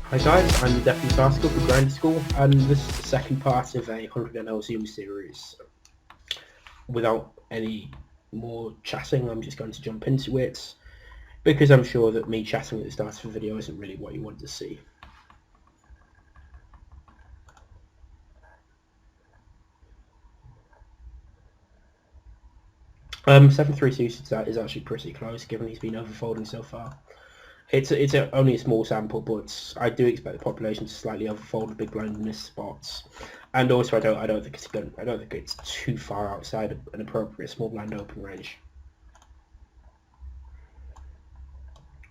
Hi guys, I'm the TheDefinitiveArticle for Grind School, and this is the second part of a 100 NL Zoom series. Without any more chatting, I'm just going to jump into it, because I'm sure that me chatting at the start of the video isn't really what you want to see. Um, 7-3 suited is actually pretty close, given he's been overfolding so far. It's only a small sample, but I do expect the population to slightly overfold the big blind in this spot. And also, I don't think it's too far outside an appropriate small blind open range.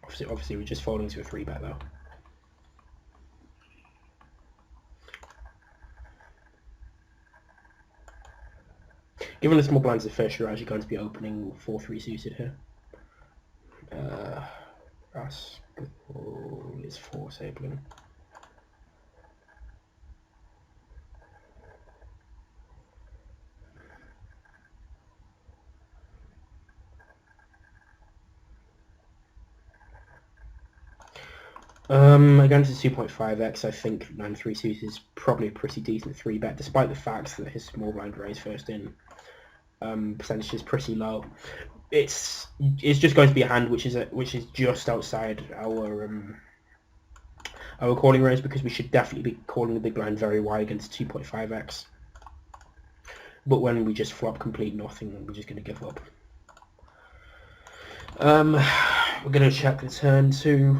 Obviously, we're just folding to a 3-bet though. Given the small blinds of fish, we're actually going to be opening 4-3 suited here. That's is 4 sabling. Against the 2.5x, I think 9-3 suited is probably a pretty decent 3-bet, despite the fact that his small blind raise first in percentage is pretty low. It's just going to be a hand which is just outside our calling range, because we should definitely be calling the big blind very wide against 2.5x. But when we just flop complete nothing, we're just going to give up. We're going to check the turn to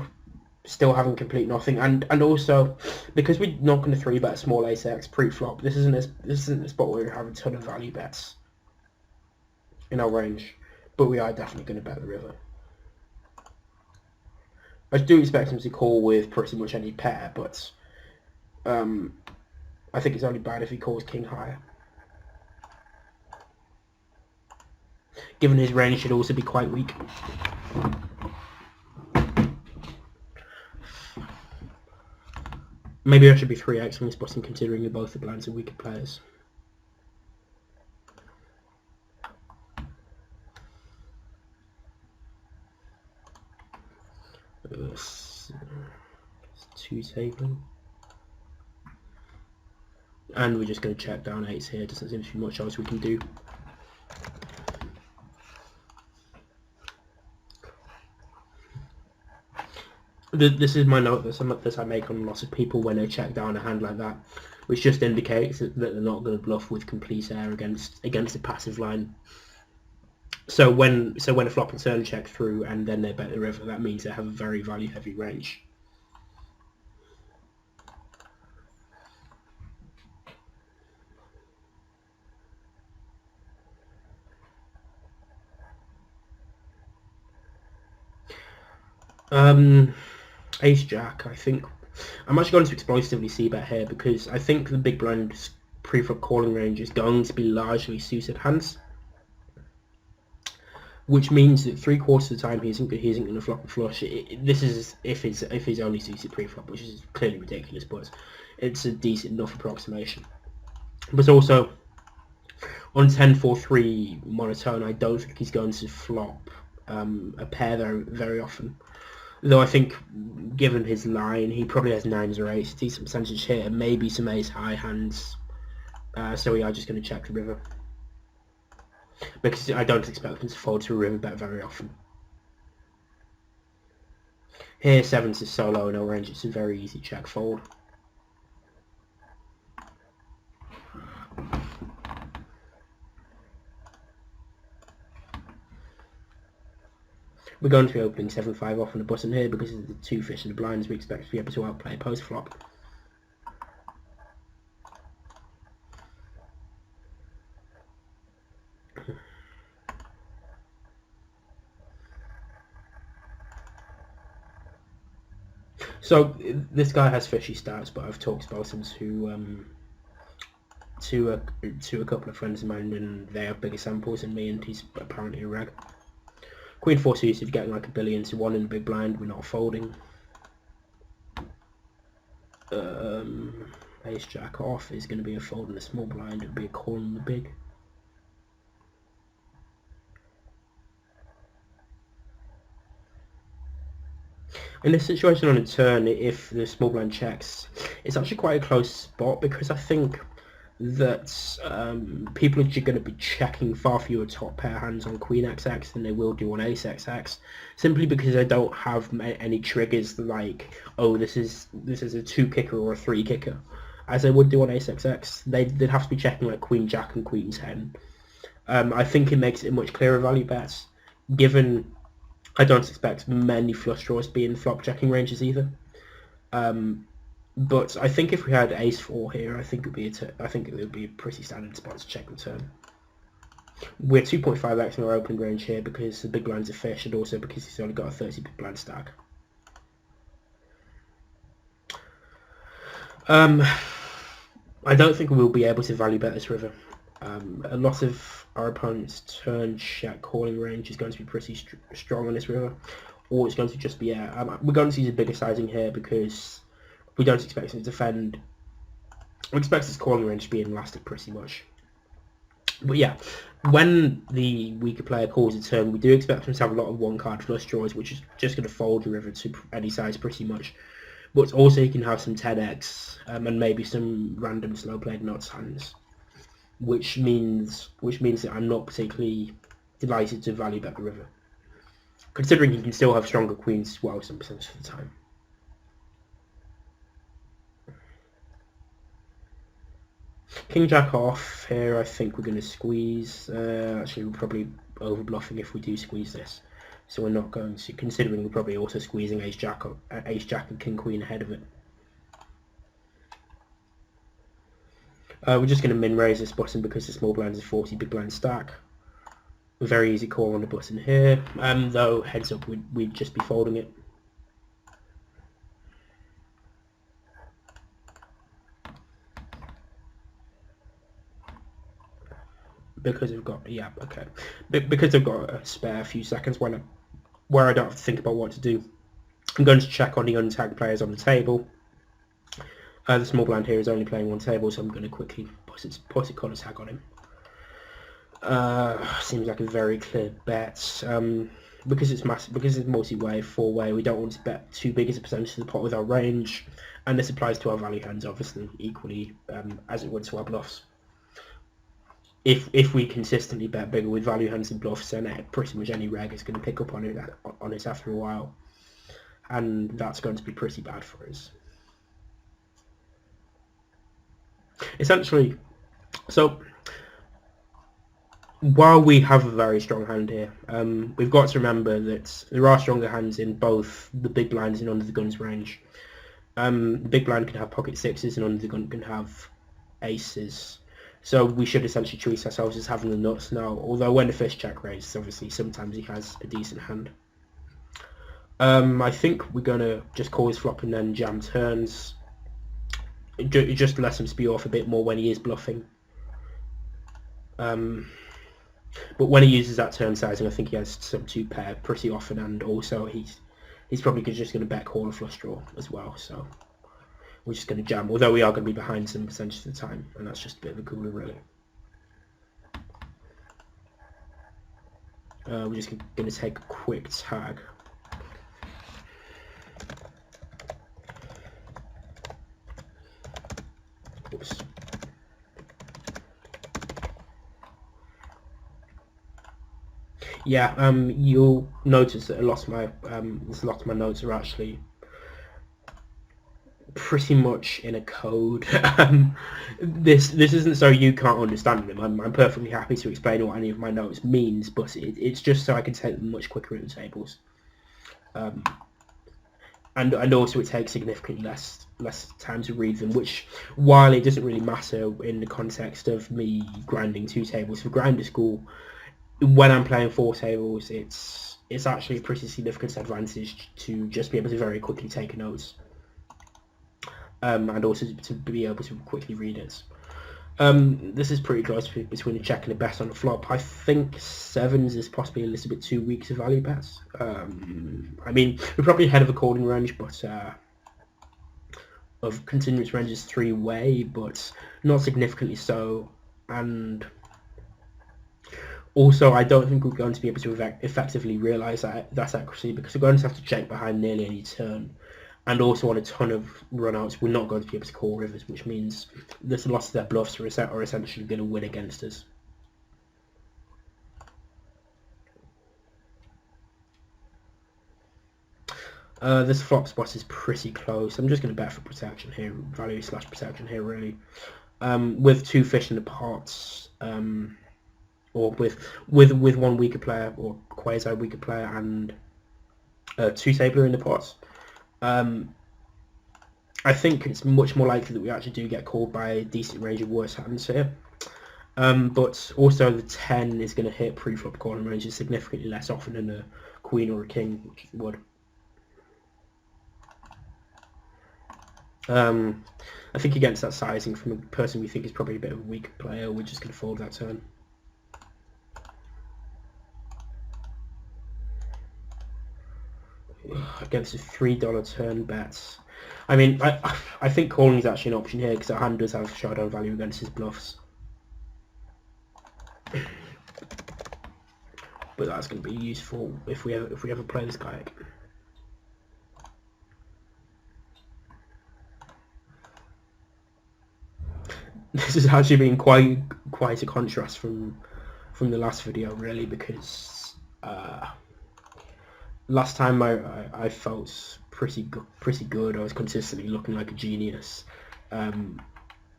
still having complete nothing, and also because we're not going to 3-bet small ace x pre-flop, this isn't a spot where we have a ton of value bets in our range, but we are definitely going to bet the river. I do expect him to call with pretty much any pair, but I think it's only bad if he calls king higher. Given his range should also be quite weak. Maybe I should be 3x on this button, considering that both the blinds are weaker players. It's 2 sabling. And we're just going to check down 8s here. Doesn't seem to be much else we can do. This is my note that I make on lots of people when they check down a hand like that, which just indicates that they're not going to bluff with complete air against a passive line. So when a flop and turn check through and then they bet the river, that means they have a very value heavy range. Ace Jack, I think I'm actually going to explosively c-bet here, because I think the big blind's pre-flop calling range is going to be largely suited hands, which means that 3/4 of the time he isn't going to flop a flush. This is if he's only suited pre-flop, which is clearly ridiculous, but it's a decent enough approximation. But also on 10-4-3 monotone, I don't think he's going to flop a pair very, very often. Though I think, given his line, he probably has 9s or 8s, decent percentage here, maybe some ace high hands. So we are just going to check the river, because I don't expect him to fold to a river bet very often. Here 7s is so low in our range, it's a very easy check fold. We're going to be opening 7-5 off on the button here, because of the 2 fish in the blinds we expect to be able to outplay post flop. So this guy has fishy stats, but I've talked about him to a couple of friends of mine, and they have bigger samples than me, and he's apparently a rag. Queen 4 suited, getting like 1,000,000,000 to 1 in the big blind, we're not folding. Ace Jack off is going to be a fold in the small blind, it would be a call in the big. In this situation on a turn, if the small blind checks, it's actually quite a close spot, because I think that people are going to be checking far fewer top pair hands on Queen XX than they will do on Ace XX, simply because they don't have any triggers like, oh, this is a 2-kicker or a 3-kicker, as they would do on Ace XX. They'd have to be checking like Queen Jack and Queen 10. I think it makes it a much clearer value bet, given I don't expect many flush draws to be in flop checking ranges either. But I think if we had Ace 4 here, I think it would be a pretty standard spot to check the turn. We're 2.5x in our opening range here because the big blind's a fish, and also because he's only got a 30 big blind stack. I don't think we'll be able to value bet this river. A lot of our opponent's turn check calling range is going to be pretty strong on this river, or it's going to just be we're going to use a bigger sizing here because we don't expect him to defend. We expect his calling range to be inelastic pretty much. But yeah, when the weaker player calls a turn, we do expect him to have a lot of one-card flush draws, which is just going to fold the river to any size pretty much. But also he can have some 10x and maybe some random slow-played nuts hands, which means that I'm not particularly delighted to value bet the river, considering he can still have stronger queens as well some percentage of the time. King Jack off here, I think we're going to squeeze. Actually, we're probably over bluffing if we do squeeze this, so we're not going to, considering we're probably also squeezing Ace Jack and King Queen ahead of it. We're just going to min raise this button because the small blind is 40 big blind stack. A very easy call on the button here, though heads up we'd just be folding it. Because we've got, yeah, okay. Because I've got a spare few seconds where I don't have to think about what to do, I'm going to check on the untagged players on the table. The small blind here is only playing one table, so I'm going to quickly put a color tag on him. Seems like a very clear bet. Because it's massive, because it's multi-way, 4-way, we don't want to bet too big as a percentage of the pot with our range, and this applies to our value hands obviously equally as it would to our bluffs. If we consistently bet bigger with value hands and bluffs, then pretty much any reg is going to pick up on it after a while, and that's going to be pretty bad for us. Essentially, so while we have a very strong hand here, we've got to remember that there are stronger hands in both the big blinds and under the guns range. The big blind can have pocket sixes and under the gun can have aces. So we should essentially treat ourselves as having the nuts now, although when the fish check raises, obviously sometimes he has a decent hand. I think we're going to just call his flop and then jam turns. Just to let him spew off a bit more when he is bluffing. But when he uses that turn sizing, I think he has some 2-pair pretty often, and also he's probably just going to bet call a flush draw as well, so we're just going to jam, although we are going to be behind some percentage of the time, and that's just a bit of a cooler really. We're just going to take a quick tag. Oops. Yeah, you'll notice that a lot of my notes are actually pretty much in a code. This isn't so you can't understand them. I'm perfectly happy to explain what any of my notes means, but it's just so I can take them much quicker in the tables. And also it takes significantly less time to read them, which, while it doesn't really matter in the context of me grinding 2 tables for grinder school, when I'm playing 4 tables, it's actually a pretty significant advantage to just be able to very quickly take notes, and also to be able to quickly read it. This is pretty close between a check and a bet on the flop. I think 7s is possibly a little bit too weak to value bets. I mean, we're probably ahead of a calling range, but of continuous range is 3-way, but not significantly so, and Also, I don't think we're going to be able to effectively realise that's accuracy, because we're going to have to check behind nearly any turn. And also on a ton of run-outs, we're not going to be able to call rivers, which means there's a lot of their bluffs are essentially going to win against us. This flop spot is pretty close. I'm just going to bet for protection here, value / protection here, really. With two fish in the pots, or with one weaker player or quasi weaker player and two Sabler in the pots. I think it's much more likely that we actually do get called by a decent range of worse hands here. But also the 10 is going to hit pre-flop calling ranges significantly less often than a queen or a king would. I think against that sizing from a person we think is probably a bit of a weaker player, we're just going to fold that turn. Against a $3 turn bet. I mean, I think calling is actually an option here because our hand does have showdown value against his bluffs. But that's going to be useful if we ever play this guy. This has actually been quite a contrast from the last video, really, because last time I felt pretty good. I was consistently looking like a genius,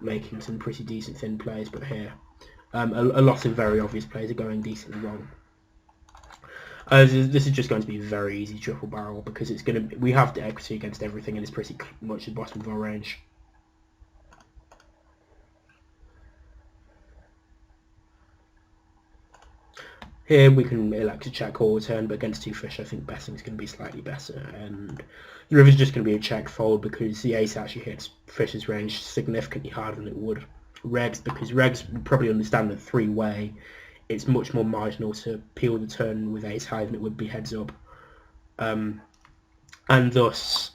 making some pretty decent thin plays, but here a lot of very obvious plays are going decently wrong. This is just going to be a very easy triple barrel because we have the equity against everything and it's pretty much the bottom of our range. Here we can elect to check all turn, but against two fish I think betting is going to be slightly better, and the river's just going to be a check fold because the ace actually hits fish's range significantly harder than it would regs, because regs would probably understand that three-way it's much more marginal to peel the turn with ace high than it would be heads up, and thus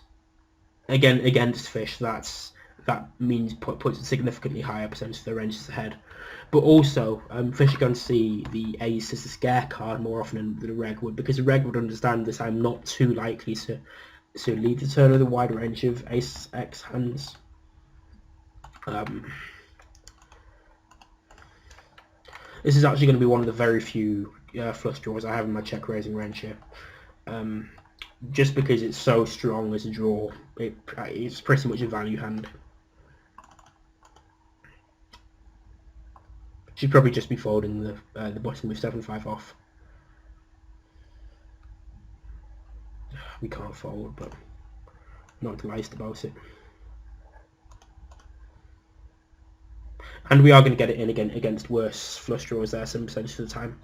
again against fish that means puts a significantly higher percentage of the ranges ahead. But also, fish are going to see the ace as a scare card more often than a reg would, because a reg would understand that I'm not too likely to lead the turn with a wide range of ace x hands. This is actually going to be one of the very few flush draws I have in my check raising range here. Just because it's so strong as a draw, it's pretty much a value hand. Should probably just be folding the bottom with 7-5 off. We can't fold, but not delighted about it. And we are going to get it in again against worse flush draws there some percentage of the time.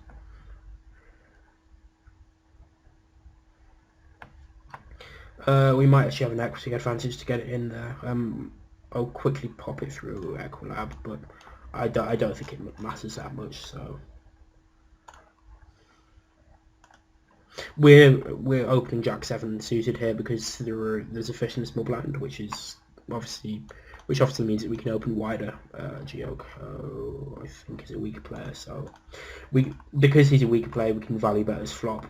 We might actually have an equity advantage to get it in there. I'll quickly pop it through Equilab, but I don't think it matters that much. So we're opening Jack 7 suited here because there's a fish in a small blind, which obviously means that we can open wider. Gioco, I think, is a weaker player, so because he's a weaker player, we can value bet his flop.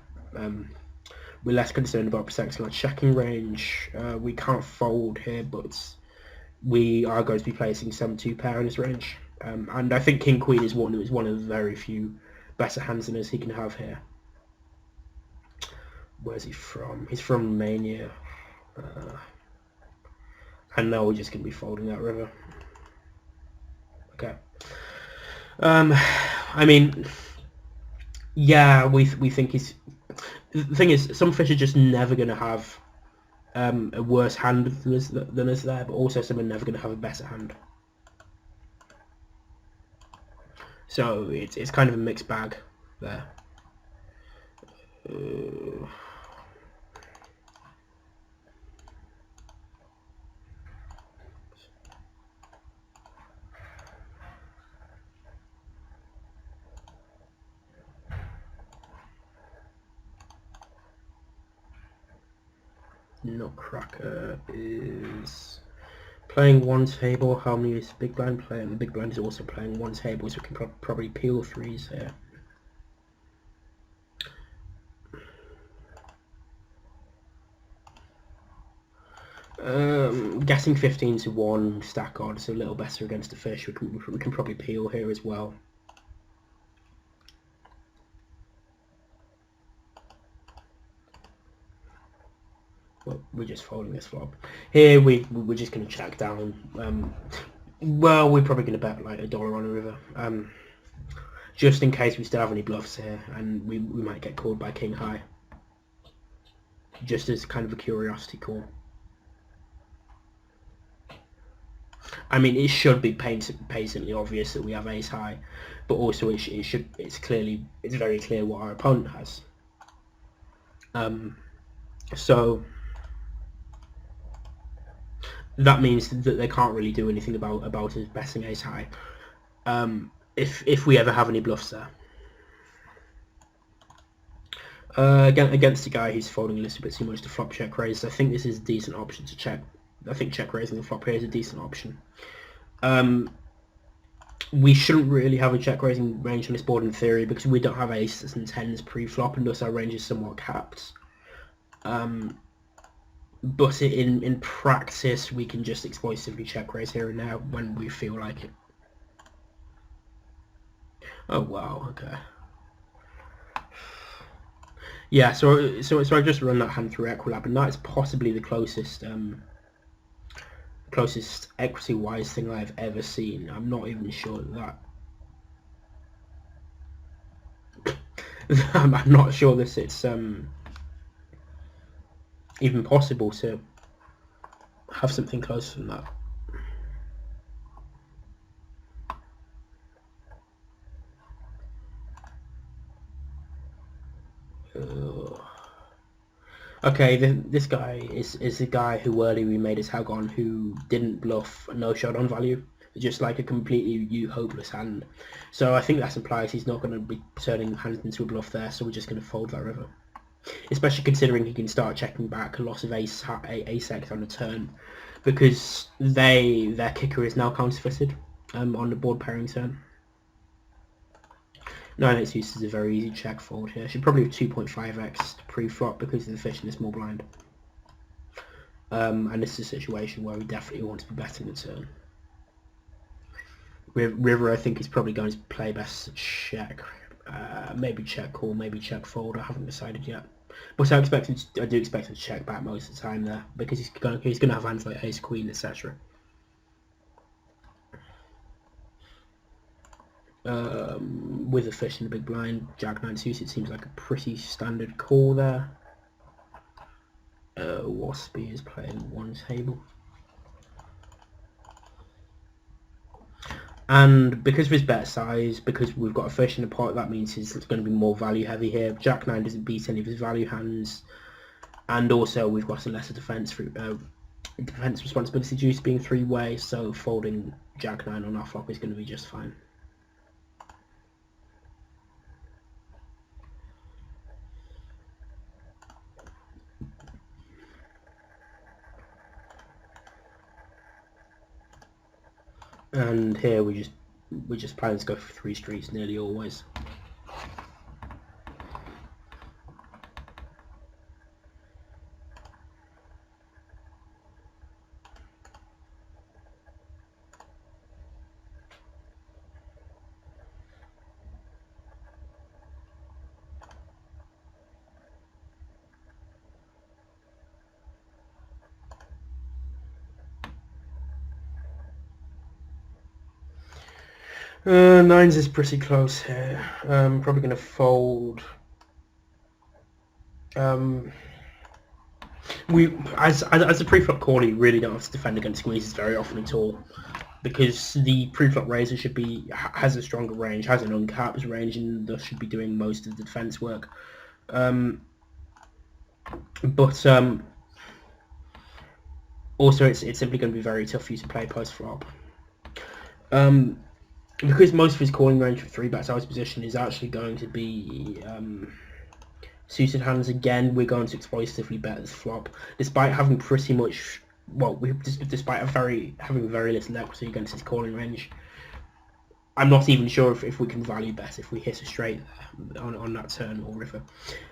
We're less concerned about protecting our checking range. We can't fold here, but we are going to be placing some 2-pair in his range. And I think King Queen is one of the very few better hands than us he can have here. Where's he from? He's from Romania. And now we're just going to be folding that river. Okay. I mean, yeah, we think he's... The thing is, some fish are just never going to have a worse hand than us there, but also some are never going to have a better hand. So it's kind of a mixed bag there. Nutcracker is playing one table. How many is Big Blind playing? The Big Blind is also playing one table, so we can probably peel threes here. Guessing 15 to 1 stack odds a little better against the fish. We can probably peel here as well. Well, we're just folding this flop. Here we're just going to check down. Well, we're probably going to bet like $1 on a river. Just in case we still have any bluffs here, and we might get called by king high. Just as kind of a curiosity call. I mean, it should be patently obvious that we have ace high, but also it's very clear what our opponent has. So that means that they can't really do anything about us betting ace high. If we ever have any bluffs there. Against a guy who's folding a little bit too much to flop check raise, I think this is a decent option to check. I think check raising the flop here is a decent option. We shouldn't really have a check raising range on this board in theory because we don't have aces and tens pre-flop, and thus our range is somewhat capped. But in practice, we can just exploitively check raise here and now when we feel like it. Oh wow, okay. Yeah, so I've just run that hand through Equilab, and that's possibly the closest equity-wise thing I've ever seen. I'm not even sure that I'm not sure that it's even possible to have something closer than that. Okay, this guy is the guy who earlier we made his hag on, who didn't bluff a no shot on value, just like a completely hopeless hand. So I think that implies he's not going to be turning hands into a bluff there, so we're just going to fold that river. Especially considering he can start checking back a lot of ace X on a turn, because their kicker is now counterfeited on the board pairing turn. 9x use is a very easy check fold here. Should probably have 2.5x pre-flop because of the fish in the small blind. And this is a situation where we definitely want to be betting the turn. River, I think, is probably going to play best to check. Maybe check call, maybe check fold. I haven't decided yet. But I do expect him to check back most of the time there because he's going to have hands like ace queen, etc. With a fish in the big blind, jack 9 suited seems like a pretty standard call there. Waspy is playing one table. And because of his bet size, because we've got a fish in the pot, that means it's going to be more value heavy here. Jack 9 doesn't beat any of his value hands. And also we've got a lesser defense responsibility due to being three-way, so folding Jack 9 on our flop is going to be just fine. And here we just plan to go for 3 streets nearly always. Nines is pretty close here. Probably going to fold. We as a pre-flop call, you really don't have to defend against squeezes very often at all, because the pre-flop raiser has a stronger range, has an uncapped range, and thus should be doing most of the defense work. But also it's simply going to be very tough for you to play post-flop. Because most of his calling range for 3-bet size position is actually going to be suited hands again, we're going to exploitively bet this flop, despite having pretty much, well, despite having very little equity against his calling range. I'm not even sure if we can value bet if we hit a straight on that turn or river,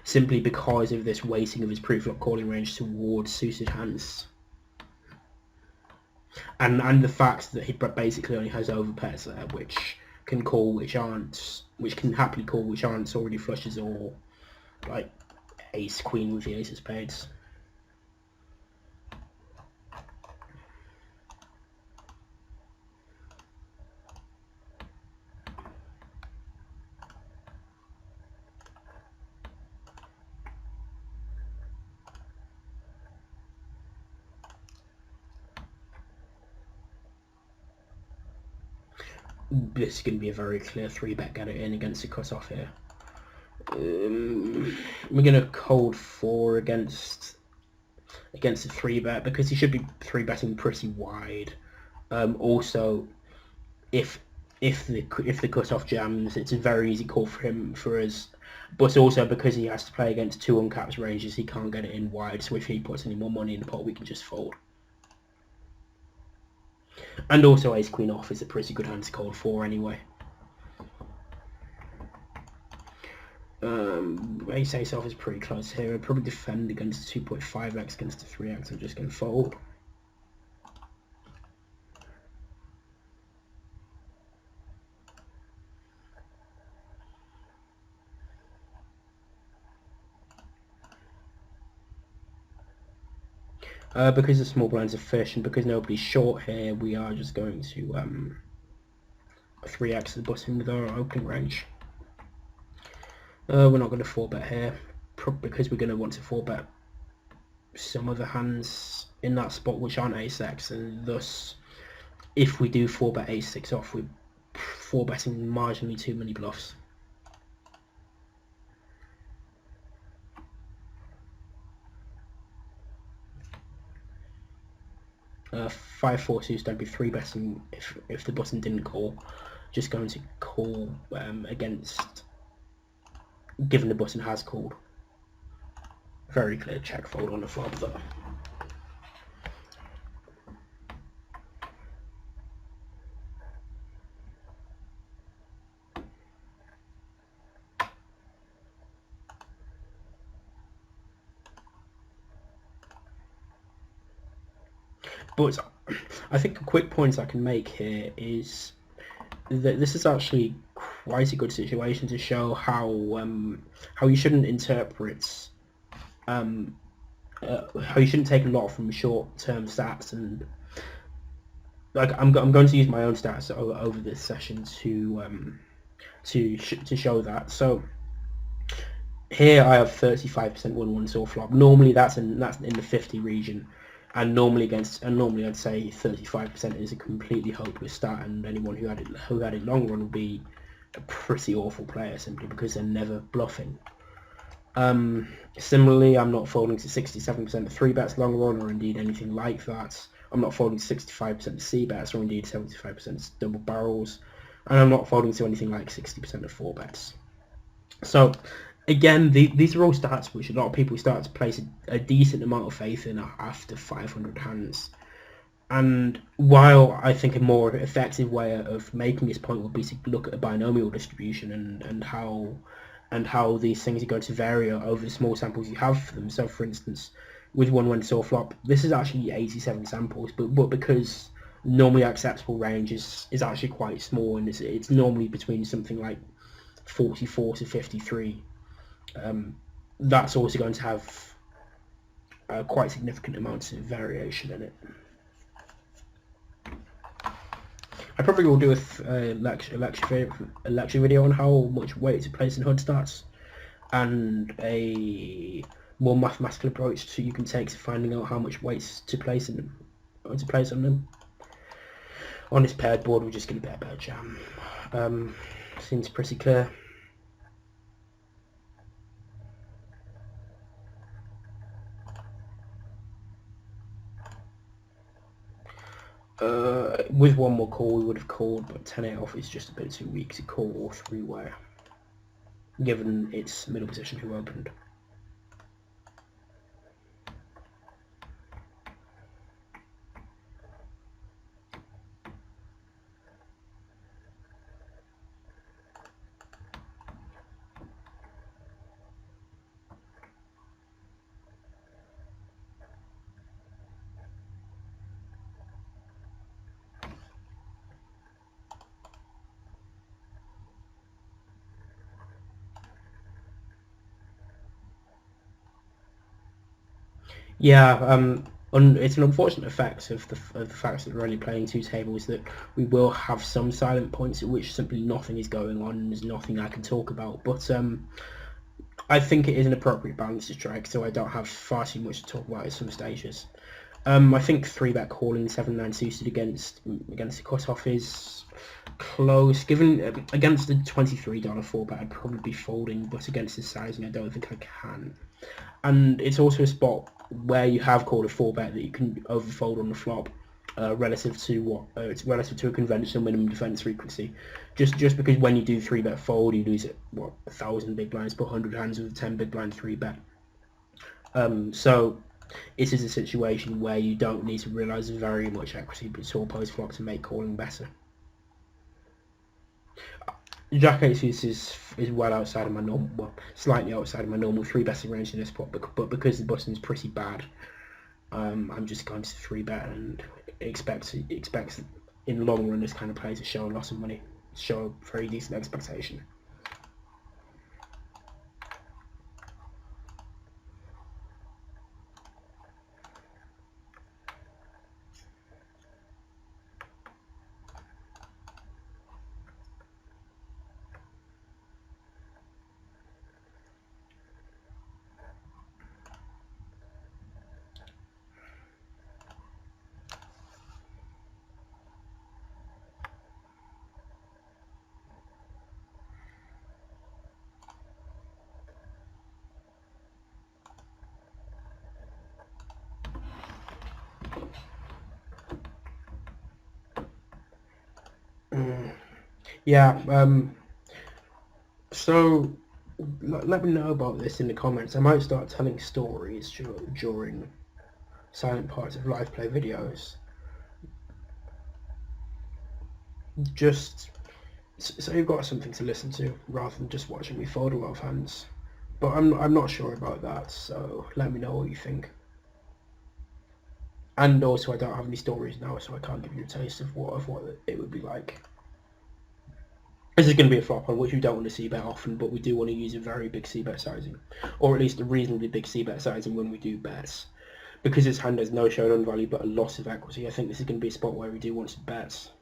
simply because of this weighting of his pre-flop calling range towards suited hands. and the fact that he basically only has overpairs there, which can happily call which aren't already flushes or like ace queen with the ace of spades. This is going to be a very clear 3-bet get it in against the cut-off here. We're going to cold 4 against a 3-bet because he should be 3-betting pretty wide. Also, if the cut-off jams, it's a very easy call for us. But also because he has to play against 2 uncapped ranges, he can't get it in wide. So if he puts any more money in the pot, we can just fold. And also ace queen off is a pretty good hand to call 4 anyway. Ace off is pretty close here. I'd probably defend against 2.5x against the 3x. I'm just going to fold. Because the small blinds are fish and because nobody's short here, we are just going to 3x the button with our opening range. We're not going to 4-bet here because we're going to want to 4-bet some other hands in that spot which aren't ace-x, and thus if we do 4-bet ace-6 off, we're 4-betting marginally too many bluffs. Uh, 5-4 suits, don't be 3-betting if the button didn't call. Just going to call against, given the button has called. Very clear check fold on the flop though. But I think a quick point I can make here is that this is actually quite a good situation to show how you shouldn't interpret how you shouldn't take a lot from short-term stats, and like I'm going to use my own stats over this session to show that. So here I have 35% 1-1 saw flop. Normally that's in the 50 region, and normally I'd say 35% is a completely hopeless stat, and anyone who had it long run would be a pretty awful player simply because they're never bluffing. Similarly, I'm not folding to 67% of 3-bets long run or indeed anything like that. I'm not folding to 65% of C-bets or indeed 75% double barrels, and I'm not folding to anything like 60% of 4-bets. So again, these are all stats which a lot of people start to place a decent amount of faith in after 500 hands. And while I think a more effective way of making this point would be to look at a binomial distribution and how these things are going to vary over the small samples you have for them. So for instance, with 1-1 saw flop, this is actually 87 samples, but because normally acceptable range is actually quite small, and it's normally between something like 44 to 53. That's also going to have quite significant amounts of variation in it. I probably will do a lecture video on how much weight to place in HUD stats, and a more mathematical approach you can take to finding out how much weights to place in them, or to place on them. On this paired board, we're just going to bet a jam. Seems pretty clear. With one more call we would have called, but 10-8 off is just a bit too weak to call or 3-way, given its middle position who opened. Yeah, it's an unfortunate effect of the fact that we're only playing two tables, that we will have some silent points at which simply nothing is going on and there's nothing I can talk about. But I think it is an appropriate balance to strike, so I don't have far too much to talk about at some stages. I think 3-bet calling 7-9 suited against the cutoff is close. Given against the $23 4-bet, I'd probably be folding, but against his sizing, I don't think I can. And it's also a spot where you have called a 4-bet that you can overfold on the flop, relative to what it's relative to a conventional minimum defense frequency. Just because when you do 3-bet fold, you lose it 1,000 big blinds per 100 hands with a 10 big blind 3-bet. So it is a situation where you don't need to realise very much equity before post flop to make calling better. Jack 8 is well outside of my normal, slightly outside of my normal 3-betting range in this spot, but because the button's pretty bad, I'm just going to 3-bet and expect in the long run this kind of play to show a lot of money, show a very decent expectation. Yeah, so let me know about this in the comments. I might start telling stories during silent parts of live play videos. Just so you've got something to listen to rather than just watching me fold a lot of hands. But I'm not sure about that, so let me know what you think. And also, I don't have any stories now, so I can't give you a taste of what it would be like. This is going to be a flop on which we don't want to see bet often, but we do want to use a very big c-bet sizing, or at least a reasonably big c-bet sizing when we do bets. Because this hand has no showdown value but a loss of equity, I think this is going to be a spot where we do want some bets.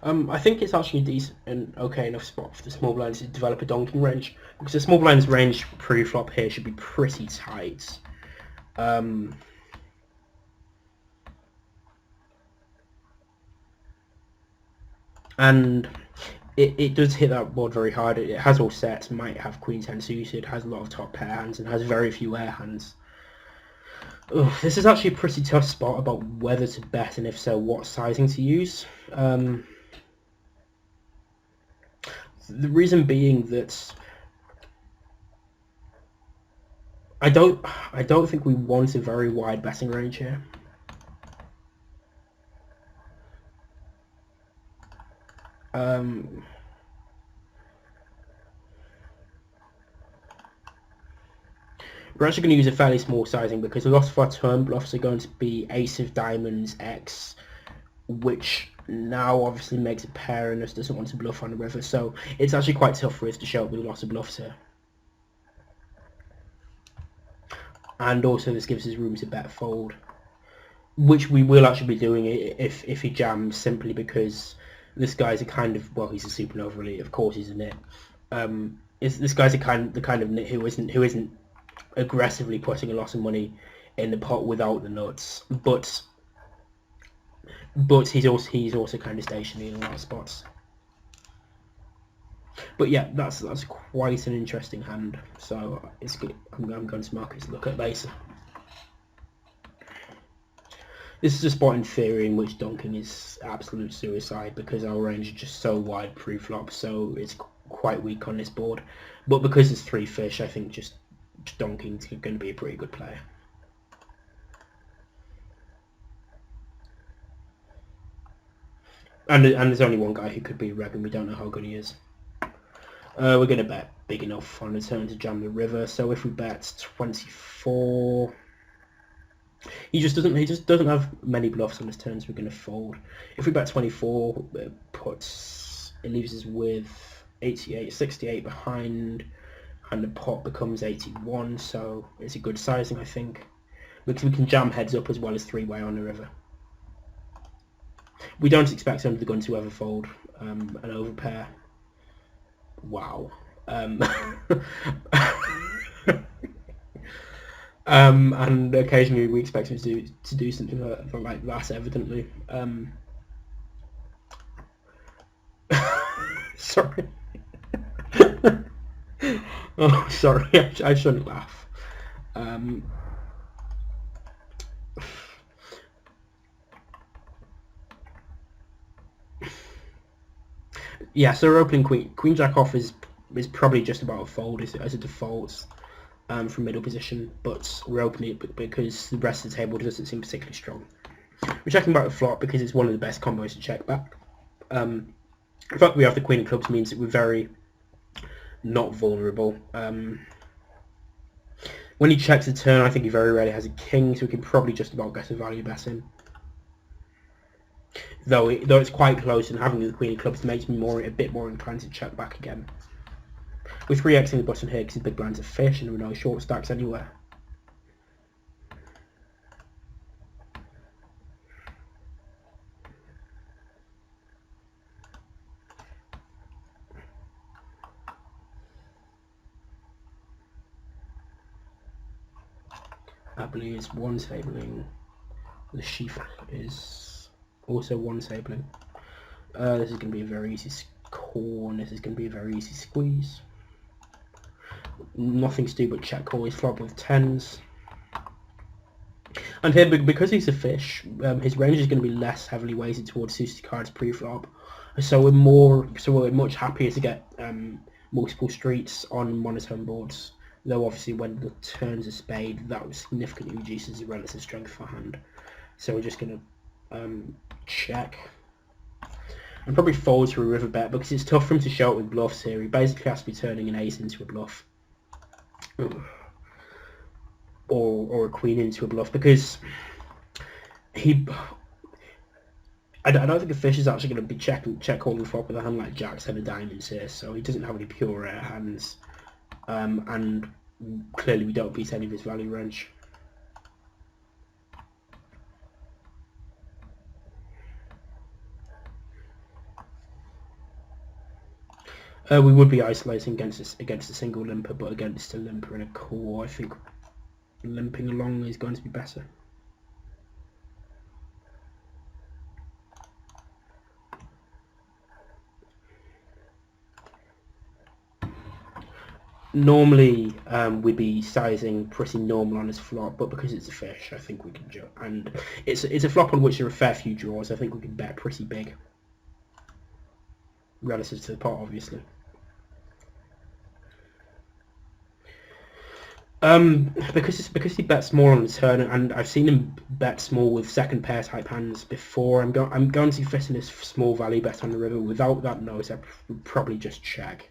I think it's actually a decent and okay enough spot for the small blinds to develop a donking range, because the small blinds range pre-flop here should be pretty tight. And it does hit that board very hard. It has all sets, might have queen 10 suited, has a lot of top pair hands, and has very few air hands. Ugh, this is actually a pretty tough spot about whether to bet, and if so, what sizing to use. The reason being that I don't think we want a very wide betting range here. We're actually going to use a fairly small sizing because a lot of our turn bluffs are going to be ace of diamonds, X, which now obviously makes a pair and us doesn't want to bluff on the river, so it's actually quite tough for us to show up with a lot of bluffs here. And also this gives us room to bet fold, which we will actually be doing if he jams, simply because this guy's a kind of, well, he's a supernova elite, of course he's a nit. This guy's the kind of nit who isn't aggressively putting a lot of money in the pot without the nuts, but he's also kind of stationary in a lot of spots. But yeah, that's quite an interesting hand. So it's good. I'm going to mark it to look at later. This is a spot in theory in which donking is absolute suicide because our range is just so wide pre-flop, so it's quite weak on this board. But because it's 3 fish, I think just donking's going to be a pretty good play. And there's only one guy who could be a reg, and we don't know how good he is. We're going to bet big enough on the turn to jam the river, so if we bet 24... He just doesn't have many bluffs on his turns. We're going to fold. If we bet 24, it leaves us with 88, 68 behind, and the pot becomes 81. So it's a good sizing, I think, because we can jam heads up as well as three-way on the river. We don't expect under the gun to ever fold an overpair. Wow. And occasionally we expect him to do something like that, evidently. Sorry. Oh, sorry, I shouldn't laugh. Yeah, so we're opening Queen Jack off is probably just about a fold as a default from middle position, but we're opening it because the rest of the table doesn't seem particularly strong. We're checking back the flop because it's one of the best combos to check back. The fact we have the Queen of Clubs means that we're very not vulnerable. When he checks a turn, I think he very rarely has a king, so we can probably just about get a value bet in. Though it's quite close, and having the Queen of Clubs makes me a bit more inclined to check back again. With 3xing the button here because his big blind's a fish and there are no short stacks anywhere. Abilene is one tabling. The sheaf is also one tabling. This is going to be a very easy call, and this is going to be a very easy squeeze. Nothing to do but check call his flop with tens. And here, because he's a fish, his range is going to be less heavily weighted towards suited cards pre-flop. So we're much happier to get multiple streets on monotone boards. Though obviously when the turns a spade, that significantly reduces the relative strength for hand. So we're just going to check. And probably fold to a river bet because it's tough for him to show it with bluffs here. He basically has to be turning an ace into a bluff. Or a queen into a bluff because I don't think a fish is actually going to be check calling flop with a hand like Jack 7 diamonds here, so he doesn't have any pure air hands, and clearly we don't beat any of his value range. We would be isolating against a single limper, but against a limper and a core, I think limping along is going to be better. Normally we'd be sizing pretty normal on his flop, but because it's a fish, I think we can and it's a flop on which there are a fair few draws. I think we can bet pretty big relative to the pot, obviously. Because he bets small on the turn, and I've seen him bet small with second pair type hands before. I'm going to fit in this small value bet on the river. Without that note, I would probably just check.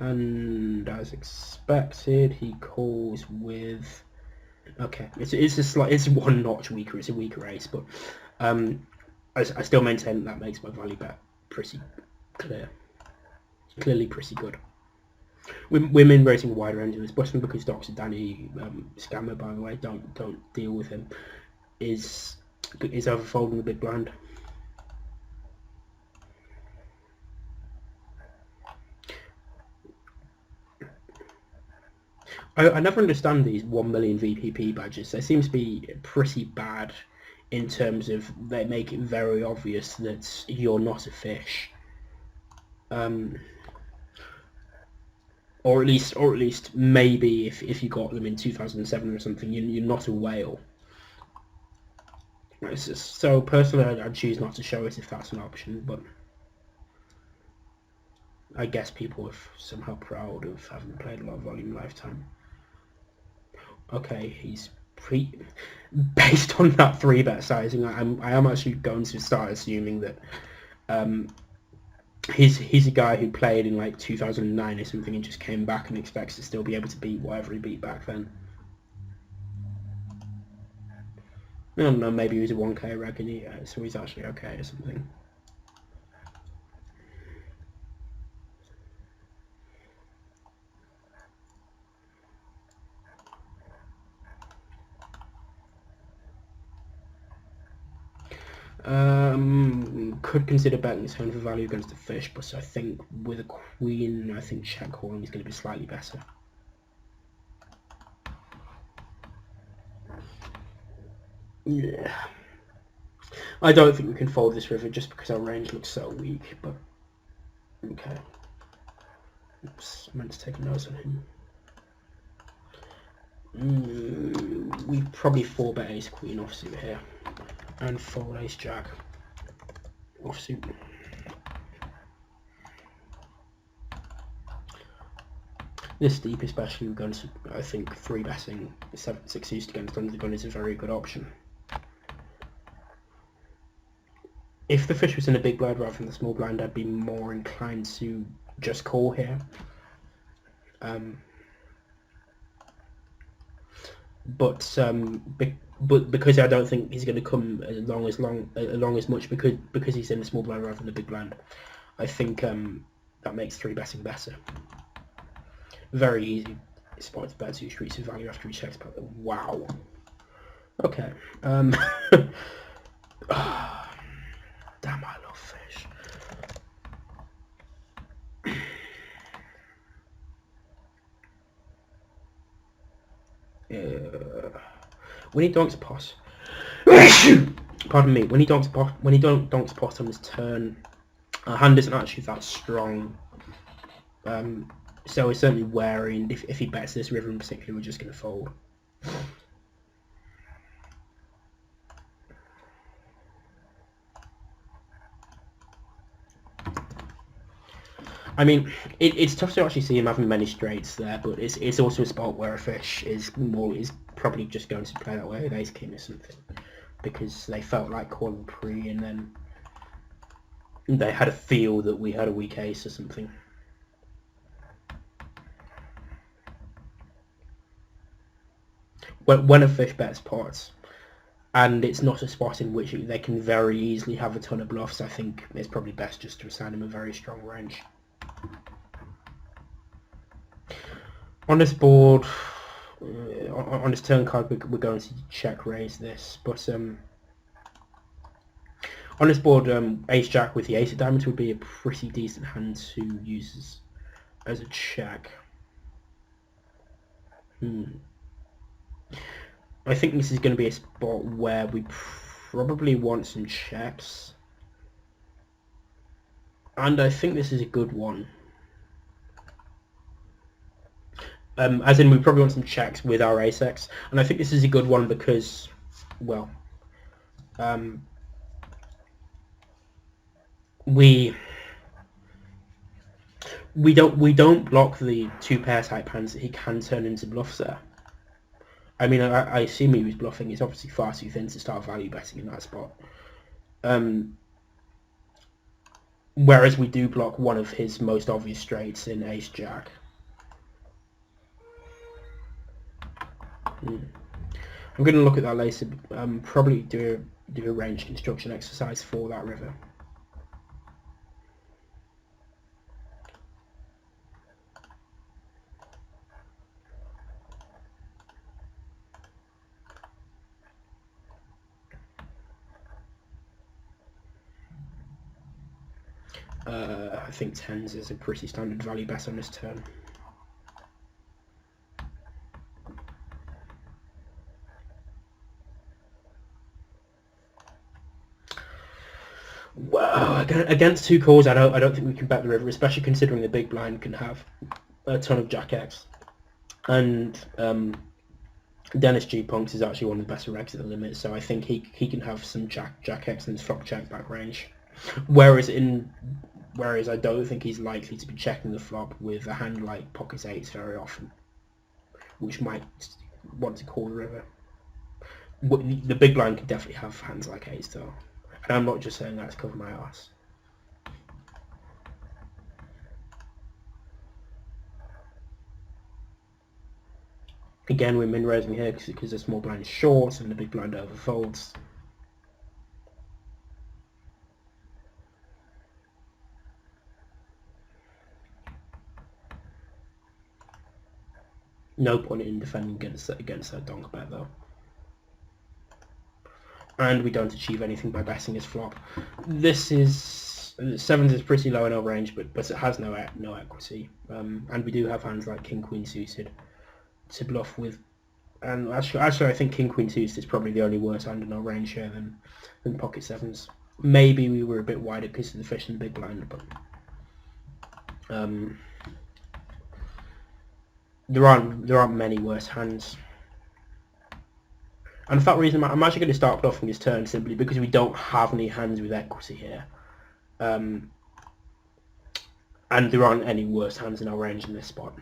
And as expected, he calls with. Okay, it's one notch weaker. It's a weaker ace, but I still maintain that makes my value bet pretty clear. Clearly pretty good. Women rating a wider range of this button because Dr. Danny Scammer, by the way, don't deal with him, is overfolding the big blind. I never understand these 1 million VPP badges. They seem to be pretty bad in terms of they make it very obvious that you're not a fish. Or at least maybe if you got them in 2007 or something, you're not a whale. So personally, I'd choose not to show it if that's an option, but I guess people are somehow proud of having played a lot of volume lifetime. Okay, he's based on that 3-bet sizing, I am actually going to start assuming that he's a guy who played in like 2009 or something and just came back and expects to still be able to beat whatever he beat back then. I don't know, maybe he was a 1k reg so he's actually okay or something. Could consider betting his hand for value against the fish, but I think with a queen, I think check calling is going to be slightly better. Yeah. I don't think we can fold this river just because our range looks so weak, but okay. Oops, I meant to take a note on him. We probably 4-bet ace queen offsuit here, and fold ace jack offsuit. This deep, especially with guns, I think 3-betting 7-6 used against under the gun is a very good option. If the fish was in a big blind rather than the small blind, I'd be more inclined to just call here. But because I don't think he's going to come along as much because he's in the small blind rather than the big blind, I think that makes 3-betting better. Very easy spot to bet 2 streets of value after he checks. Wow. Okay. Damn, I love fish. When he donks pot, pardon me. When he donks pot on his turn, our hand isn't actually that strong. So we're certainly wary, and if he bets this river in particular, we're just going to fold. I mean, it's tough to actually see him having many straights there, but it's also a spot where a fish is probably just going to play that way with ace king or something, because they felt like calling pre, and then they had a feel that we had a weak ace or something. When a fish bets pots, and it's not a spot in which they can very easily have a ton of bluffs, I think it's probably best just to assign him a very strong range. On this board, on this turn card, we're going to check raise this, but on this board, ace jack with the ace of diamonds would be a pretty decent hand to use as a check. I think this is going to be a spot where we probably want some checks, and I think this is a good one. As in, we probably want some checks with our ace-x, and I think this is a good one because, well, we don't block the 2-pair type hands that he can turn into bluffs there. I mean, I assume he was bluffing. It's obviously far too thin to start value betting in that spot. Whereas we do block one of his most obvious straights in ace jack. I'm going to look at that later. Probably do a range construction exercise for that river. I think 10s is a pretty standard value bet on this turn. Well, against 2 calls, I don't think we can bet the river, especially considering the big blind can have a ton of jack X, and Dennis G Punks is actually one of the best regs at the limit, so I think he can have some jack X in his flop check back range. Whereas I don't think he's likely to be checking the flop with a hand like pocket 8s very often, which might want to call the river. The big blind can definitely have hands like 8s though, and I'm not just saying that to cover my ass. Again, we're min raising here because the small blind is short and the big blind overfolds. No point in defending against that donk bet though. And we don't achieve anything by betting his flop. This is sevens is pretty low in our range, but it has no equity. And we do have hands like king queen suited to bluff with. And actually, I think king queen suited is probably the only worse hand in our range here than pocket sevens. Maybe we were a bit wider because of the fish and the big blind, but there aren't many worse hands. And for that reason, I'm actually going to start bluffing this turn simply because we don't have any hands with equity here. And there aren't any worse hands in our range in this spot.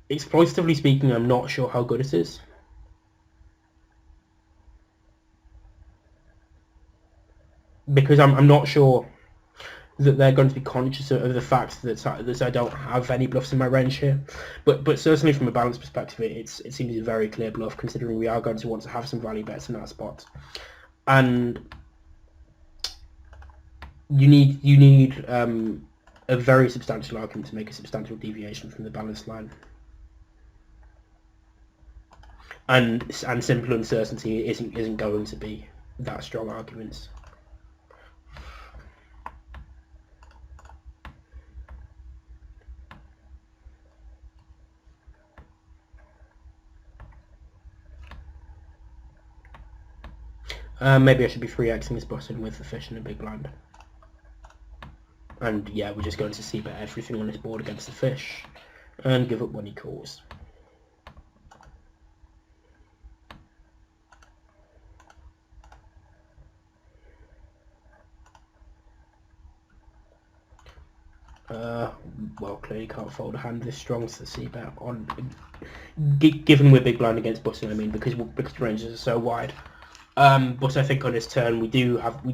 Exploitatively speaking, I'm not sure how good it is. Because I'm not sure that they're going to be conscious of the fact that I don't have any bluffs in my range here. But certainly from a balance perspective, it seems a very clear bluff, considering we are going to want to have some value bets in that spot. And you need a very substantial argument to make a substantial deviation from the balance line. And simple uncertainty isn't going to be that strong arguments. Maybe I should be 3xing this button with the fish and a big blind. And yeah, we're just going to see bet everything on this board against the fish and give up when he calls. Well, clearly can't fold a hand this strong to the c-bet on, given we're big blind against button. I mean, because ranges are so wide. But I think on this turn we do have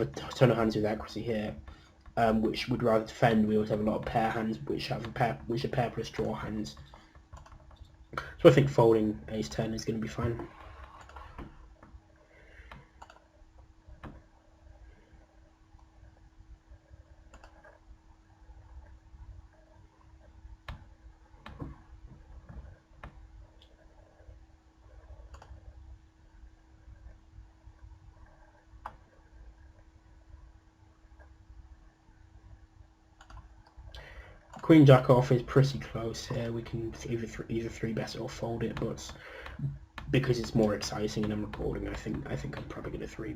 a ton of hands with equity here, which would rather defend. We also have a lot of pair hands, which are pair plus draw hands. So I think folding ace 10 is going to be fine. Queen jack off is pretty close here. We can either 3-bet it or fold it, but because it's more exciting and I'm recording, I think I'm probably going to 3.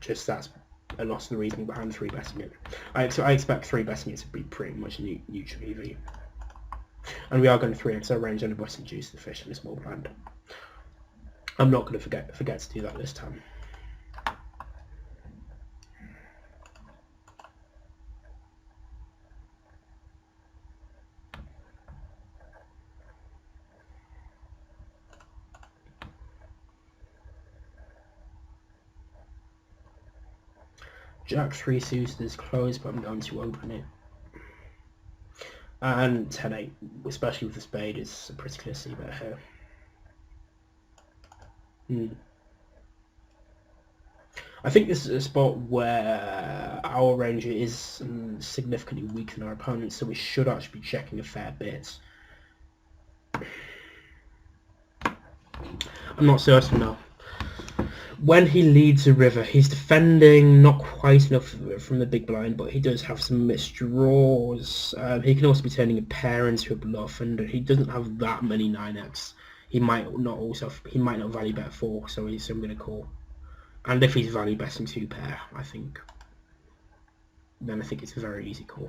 Just that's a lot of the reasoning behind 3-betting it. I expect 3-betting it to be pretty much neutral EV. And we are going to 3x our range on a button juice the fish and a small blind. I'm not going to forget to do that this time. Jack 3 suited is closed, but I'm going to open it. And 10-8, especially with the spade, is a pretty clear c-bet here. I think this is a spot where our ranger is significantly weaker than our opponent, so we should actually be checking a fair bit. I'm not certain though. When he leads a river, he's defending not quite enough from the big blind, but he does have some missed draws. He can also be turning a pair into a bluff, and he doesn't have that many 9x. He might not value bet 4, so I'm going to call. And if he's value betting 2 pair, then I think it's a very easy call.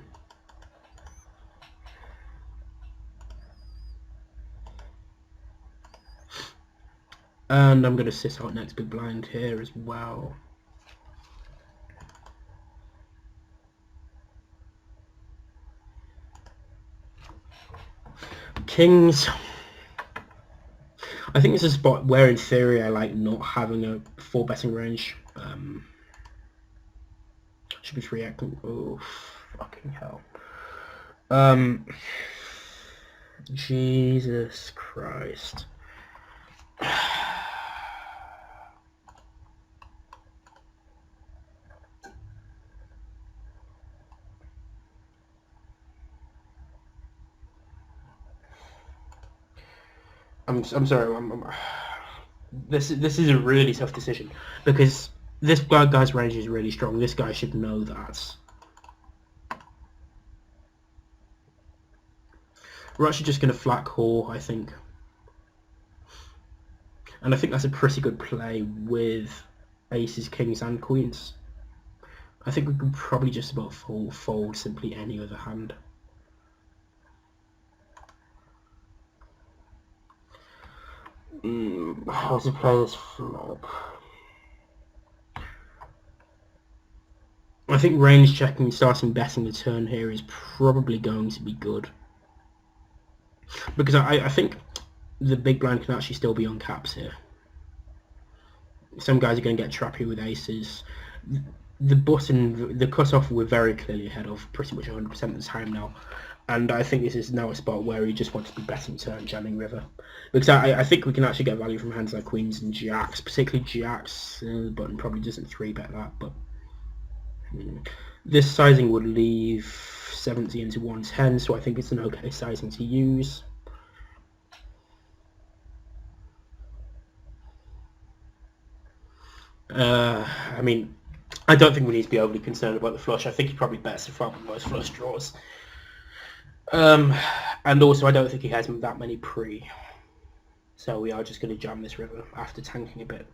And I'm going to sit out next big blind here as well. Kings. I think it's a spot where in theory I like not having a 4 betting range. Should be 3x. Oh, fucking hell. Jesus Christ. I'm sorry. This is a really tough decision because this guy's range is really strong. This guy should know that. We're actually just going to flat call, I think. And I think that's a pretty good play with aces, kings and queens. I think we could probably just about fold simply any other hand. How to play this flop? I think range checking, starting betting the turn here is probably going to be good. Because I think the big blind can actually still be on caps here. Some guys are going to get trappy with aces. The button, the cutoff, we're very clearly ahead of pretty much 100% of the time now. And I think this is now a spot where we just want to be betting turn, jamming river. Because I think we can actually get value from hands like queens and jacks, particularly jacks. The button probably doesn't 3-bet that, but this sizing would leave 70 into 110, so I think it's an okay sizing to use. I mean, I don't think we need to be overly concerned about the flush. I think he probably bets the flop with most flush draws. And also, I don't think he has that many pre. So we are just going to jam this river after tanking a bit.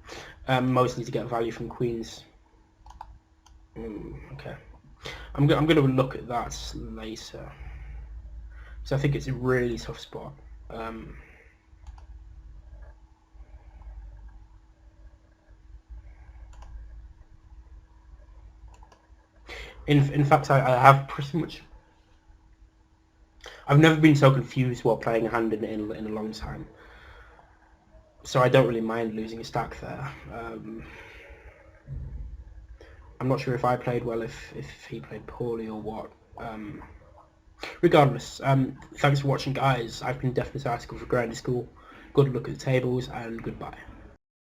Mostly to get value from queens. Okay. I'm going to look at that later. So I think it's a really tough spot. In fact, I have pretty much... I've never been so confused while playing a hand in a long time. So I don't really mind losing a stack there. I'm not sure if I played well, if he played poorly or what. Regardless, thanks for watching, guys. I've been TheDefinitiveArticle for Grinder School. Good luck at the tables, and goodbye.